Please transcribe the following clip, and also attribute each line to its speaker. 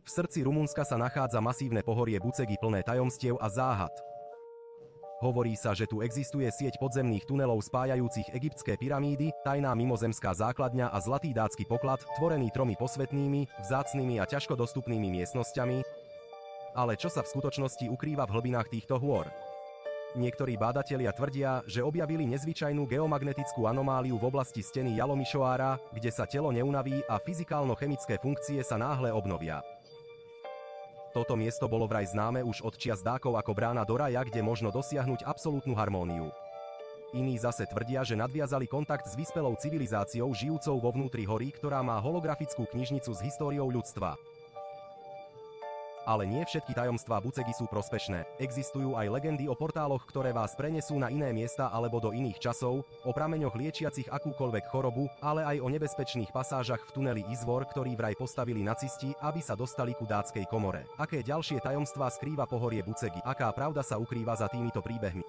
Speaker 1: V srdci Rumunska sa nachádza masívne pohorie Bucegi plné tajomstiev a záhad. Hovorí sa, že tu existuje sieť podzemných tunelov spájajúcich egyptské pyramídy, tajná mimozemská základňa a zlatý dátsky poklad, tvorený 3 posvätnými, vzácnymi a ťažko dostupnými miestnosťami. Ale čo sa v skutočnosti ukrýva v hlbinách týchto hôr? Niektorí bádatelia tvrdia, že objavili nezvyčajnú geomagnetickú anomáliu v oblasti steny Jalomišoára, kde sa telo neunaví a fyzikálno-chemické funkcie sa náhle obnovia. Toto miesto bolo vraj známe už od čias Dákov ako brána do raja, kde možno dosiahnuť absolútnu harmóniu. Iní zase tvrdia, že nadviazali kontakt s vyspelou civilizáciou žijúcou vo vnútri hory, ktorá má holografickú knižnicu s históriou ľudstva. Ale nie všetky tajomstvá Bucegi sú prospešné. Existujú aj legendy o portáloch, ktoré vás prenesú na iné miesta alebo do iných časov, o prameňoch liečiacich akúkoľvek chorobu, ale aj o nebezpečných pasážach v tuneli Izvor, ktorý vraj postavili nacisti, aby sa dostali ku dátskej komore. Aké ďalšie tajomstvá skrýva pohorie Bucegi? Aká pravda sa ukrýva za týmito príbehmi?